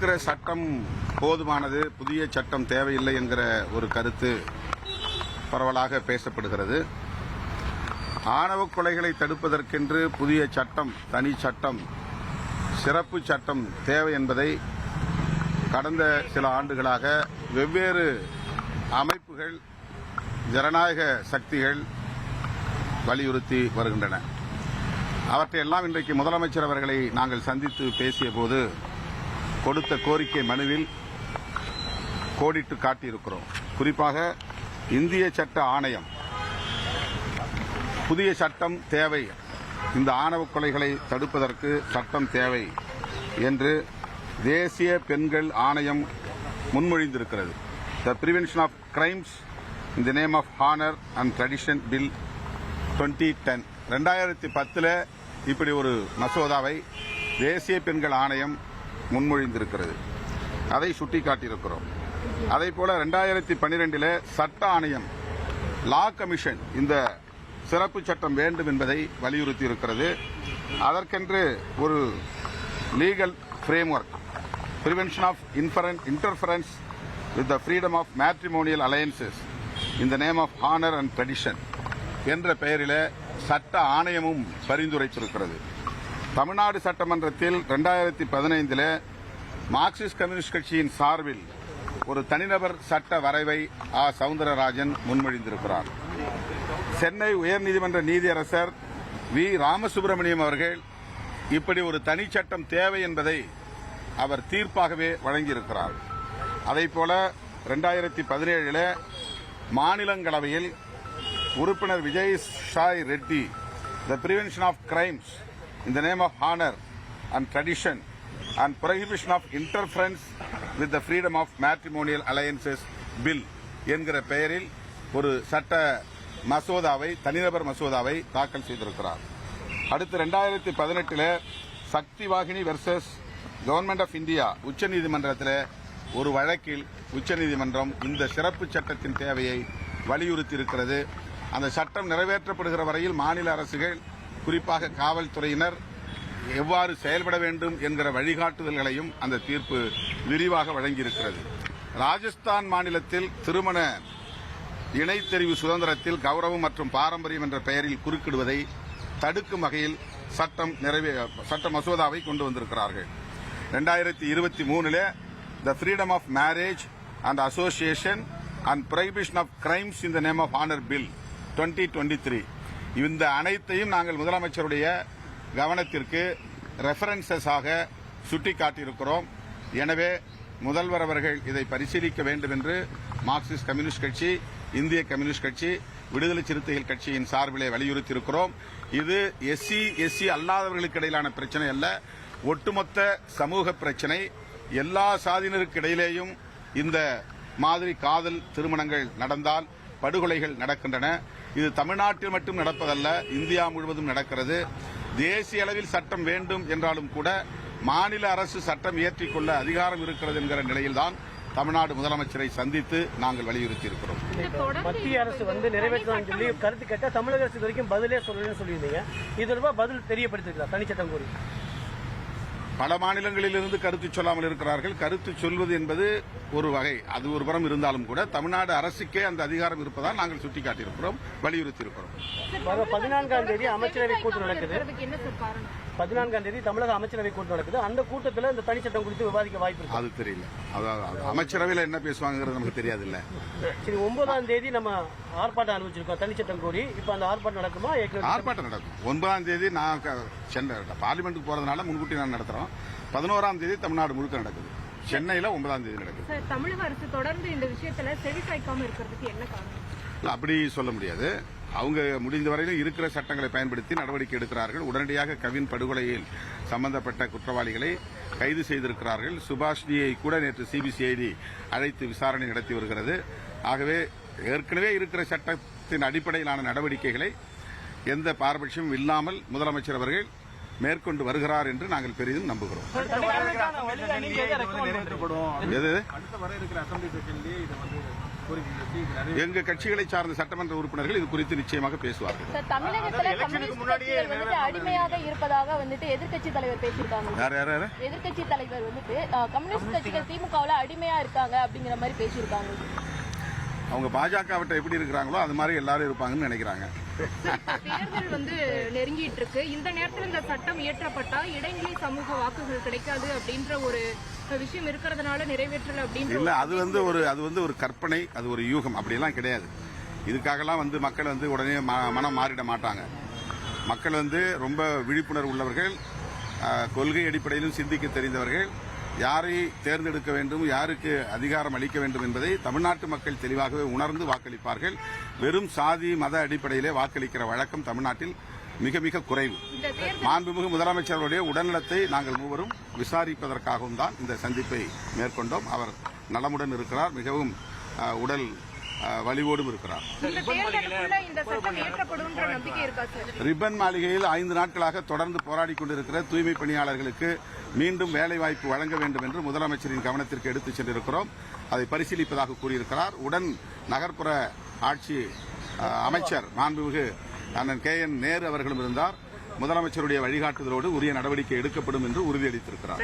இருக்கிற சட்டம் போதுமானது, புதிய சட்டம் தேவையில்லை என்கிற ஒரு கருத்து பரவலாக பேசப்படுகிறது. ஆணவ கொலைகளை தடுப்பதற்கென்று புதிய சட்டம், தனி சட்டம், சிறப்பு சட்டம் தேவை என்பதை கடந்த சில ஆண்டுகளாக வெவ்வேறு அமைப்புகள், ஜனநாயக சக்திகள் வலியுறுத்தி வருகின்றன. அவற்றையெல்லாம் இன்றைக்கு முதலமைச்சர் அவர்களை நாங்கள் சந்தித்து பேசிய போது கொடுத்த கோரிக்கை மனுவில் கோடிட்டு காட்டியிருக்கிறோம். குறிப்பாக இந்திய சட்ட ஆணையம், புதிய சட்டம் தேவை, இந்த ஆணவ கொலைகளை தடுப்பதற்கு சட்டம் தேவை என்று தேசிய பெண்கள் ஆணையம் முன்மொழிந்திருக்கிறது. The prevention of crimes in the name of honour and tradition bill 2010. 2010 இப்படி ஒரு மசோதாவை தேசிய பெண்கள் ஆணையம் முன்மொழிந்திருக்கிறது. அதை சுட்டிக்காட்டியிருக்கிறோம். அதேபோல 2012 சட்ட ஆணையம், லா கமிஷன், இந்த சிறப்பு சட்டம் வேண்டும் என்பதை வலியுறுத்தி இருக்கிறது. அதற்கென்று ஒரு legal framework, prevention of interference with the freedom of matrimonial alliances in the name of honour and tradition என்ற பெயரில் சட்ட ஆணையமும் பரிந்துரைத்திருக்கிறது. தமிழ்நாடு சட்டமன்றத்தில் 2015 மார்க்சிஸ்ட் கம்யூனிஸ்ட் கட்சியின் சார்பில் ஒரு தனிநபர் சட்ட வரைவை சவுந்தரராஜன் முன்மொழிந்திருக்கிறார். சென்னை உயர்நீதிமன்ற நீதியரசர் வி. ராமசுப்ரமணியம் அவர்கள் இப்படி ஒரு தனி சட்டம் தேவை என்பதை அவர் தீர்ப்பாகவே வழங்கியிருக்கிறார். அதேபோல 2017 மாநிலங்களவையில் உறுப்பினர் Vijay Sai Reddy, the prevention of crimes in the name of honour and tradition and prohibition of interference with the freedom of matrimonial alliances bill என்கிற பெயரில் ஒரு சட்ட மசோதாவை, தனிநபர் மசோதாவை தாக்கல் செய்திருக்கிறார். அடுத்து 2018 Shakti Vahini versus government of India உச்சநீதிமன்றத்தில் ஒரு வழக்கில் உச்சநீதிமன்றம் இந்த சிறப்பு சட்டத்தின் தேவையை வலியுறுத்தி இருக்கிறது. அந்த சட்டம் நிறைவேற்றப்படுகிற வரையில் மாநில அரசுகள், குறிப்பாக காவல்துறையினர் எவ்வாறு செயல்பட வேண்டும் என்கிற வழிகாட்டுதல்களையும் அந்த தீர்ப்பு விரிவாக வழங்கியிருக்கிறது. ராஜஸ்தான் மாநிலத்தில் திருமண இணைத்தெரிவு சுதந்திரத்தில் கௌரவம் மற்றும் பாரம்பரியம் என்ற பெயரில் குறுக்கிடுவதை தடுக்கும் வகையில் சட்ட மசோதாவை கொண்டு வந்திருக்கிறார்கள். 2023 the freedom of marriage and association and prohibition of crimes in the name of honour bill 2023. இந்த அனைத்தையும் நாங்கள் முதலமைச்சருடைய கவனத்திற்கு ரெஃபரன்சஸாக சுட்டிக்காட்டியிருக்கிறோம். எனவே முதல்வர் அவர்கள் இதை பரிசீலிக்க வேண்டும் என்று மார்க்சிஸ்ட் கம்யூனிஸ்ட் கட்சி, இந்திய கம்யூனிஸ்ட் கட்சி, விடுதலை சிறுத்தைகள் கட்சியின் சார்பிலே வலியுறுத்தியிருக்கிறோம். இது எஸ்சி அல்லாதவர்களுக்கு இடையிலான பிரச்சனை அல்ல, ஒட்டுமொத்த சமூக பிரச்சனை. எல்லா சாதியினருக்கு இடையிலேயும் இந்த மாதிரி காதல் திருமணங்கள் நடந்தால் படுகொலைகள் நடக்கின்றன. இது தமிழ்நாட்டில் மட்டும் நடப்பதல்ல, இந்தியா முழுவதும் நடக்கிறது. தேசிய அளவில் சட்டம் வேண்டும் என்றாலும் கூட மாநில அரசு சட்டம் இயற்றிக்கொள்ள அதிகாரம் இருக்கிறது என்கிற நிலையில்தான் தமிழ்நாடு முதலமைச்சரை சந்தித்து நாங்கள் வலியுறுத்தி இருக்கிறோம். மத்திய அரசு நிறைவேற்றலாம் சொல்லி கருத்து கேட்டா தமிழக அரசு வரைக்கும் பதிலே சொல்லலன்னு சொல்லியிருந்தீங்க. இது தொடர்பாக பதில் தெரியப்படுத்திருக்கிறார் தனிச்சட்டம் கோரி. பல மாநிலங்களிலிருந்து கருத்து சொல்லாமல் இருக்கிறார்கள். கருத்து சொல்வது என்பது ஒரு வகை, அது ஒரு புறம் இருந்தாலும் கூட தமிழ்நாடு அரசுக்கே அந்த அதிகாரம் இருப்பதால் நாங்கள் சுட்டிக்காட்டியிருக்கிறோம், வலியுறுத்தி இருக்கிறோம். 14ஆம் தேதி அமைச்சரவை கூட்டம் நடக்குது. 14ஆம் தேதி தமிழக அமைச்சரவை கூட்டம் நடக்குது. அந்த கூட்டத்தில் இந்த தனிச்சட்டம் குறித்து விவாதிக்க வாய்ப்பு இருக்கு. அது தெரியல, அமைச்சரவையில் என்ன பேசுவாங்கிறது நமக்கு தெரியாது. இல்ல சரி, 9ஆம் தேதி நம்ம ஆர்ப்பாட்டம் அனுப்பிச்சிருக்கோம் தனிச்சட்டம் கோரி. இப்ப அந்த ஆர்ப்பாட்டம் நடக்குமா? ஆர்ப்பாட்டம் நடக்கும். 9ஆம் தேதி நான் பார்லிமெண்ட்டுக்கு போறதுனால முன்கூட்டி நான் நடத்துறோம். 11ஆம் தேதி தமிழ்நாடு முழுக்க நடக்குது. சென்னையில 9ஆம் தேதி நடக்குது. தமிழக அரசு தொடர்ந்து இந்த விஷயத்துல செவி சாய்க்காம இருக்கிறதுக்கு என்ன காரணம்? அப்படி சொல்ல முடியாது. அவங்க முடிந்த வரையிலும் இருக்கிற சட்டங்களை பயன்படுத்தி நடவடிக்கை எடுக்கிறார்கள். உடனடியாக கவின் படுகொலையில் சம்பந்தப்பட்ட குற்றவாளிகளை கைது செய்திருக்கிறார்கள். சுபாஷினியை கூட நேற்று சிபிசிஐடி அழைத்து விசாரணை நடத்தி வருகிறது. ஆகவே ஏற்கனவே இருக்கிற சட்டத்தின் அடிப்படையிலான நடவடிக்கைகளை எந்த பாரபட்சமும் இல்லாமல் முதலமைச்சர் அவர்கள் மேற்கொண்டு வருகிறார் என்று நாங்கள் பெரிதும் நம்புகிறோம். எது எங்க கட்சிகளை சார்ந்த சட்டமன்ற உறுப்பினர்கள் இது குறித்து நிச்சயமாக பேசுவார்கள். சார், தமிழகத்துல கம்யூனிஸ்ட் கட்சிகள் வந்துட்டு அடிமையாக இருப்பதாக வந்துட்டு எதிர்க்கட்சி தலைவர் பேசியிருக்காங்க. யார் எதிர்க்கட்சி தலைவர் வந்துட்டு கம்யூனிஸ்ட் கட்சிகள் திமுகவுல அடிமையா இருக்காங்க அப்படிங்கிற மாதிரி பேசியிருக்காங்க. அவங்க பாஜகவிட்ட எப்படி இருக்கிறாங்களோ அது மாதிரி எல்லாரும் இருப்பாங்கன்னு நினைக்கிறாங்க. தேர்தல் வந்து நெருங்கிட்டு இருக்கு. இந்த நேரத்தில் இந்த சட்டம் இயற்றப்பட்டா இடைநிலை சமூக வாக்குகள் கிடைக்காது அப்படின்ற ஒரு விஷயம் இருக்கிறதுனால நிறைவேற்றல அப்படின்ற இல்ல, அது வந்து ஒரு கற்பனை, அது ஒரு யூகம், அப்படியெல்லாம் கிடையாது. இதுக்காகலாம் மக்கள் உடனே மனம் மாறிட மாட்டாங்க. மக்கள் ரொம்ப விழிப்புணர்வு உள்ளவர்கள், கொள்கை அடிப்படையிலும் சிந்திக்க தெரிந்தவர்கள். யாரை தேர்ந்தெடுக்க வேண்டும், யாருக்கு அதிகாரம் அளிக்க வேண்டும் என்பதை தமிழ்நாட்டு மக்கள் தெளிவாகவே உணர்ந்து வாக்களிப்பார்கள். வெறும் சாதி மத அடிப்படையிலே வாக்களிக்கிற வழக்கம் தமிழ்நாட்டில் மிக மிக குறைவு. மாண்புமிகு முதலமைச்சருடைய உடல்நலத்தை நாங்கள் மூவரும் விசாரிப்பதற்காகவும் தான் இந்த சந்திப்பை மேற்கொண்டோம். அவர் நலமுடன் இருக்கிறார், மிகவும் உடல் வலிவோடும் இருக்கிறார். ரிப்பன் மாளிகையில் 5 நாட்களாக தொடர்ந்து போராடிக் கொண்டிருக்கிற தூய்மை பணியாளர்களுக்கு மீண்டும் வேலைவாய்ப்பு வழங்க வேண்டும் என்று முதலமைச்சரின் கவனத்திற்கு எடுத்துச் சென்றிருக்கிறோம். அதை பரிசீலிப்பதாக கூறியிருக்கிறார். உடன் நகர்ப்புற ஆட்சி அமைச்சர் மாண்புமிகு அண்ணன் KN நேரு அவர்களும் இருந்தார். முதலமைச்சருடைய வழிகாட்டுதலோடு உரிய நடவடிக்கை எடுக்கப்படும் என்று உறுதியளித்திருக்கிறார்.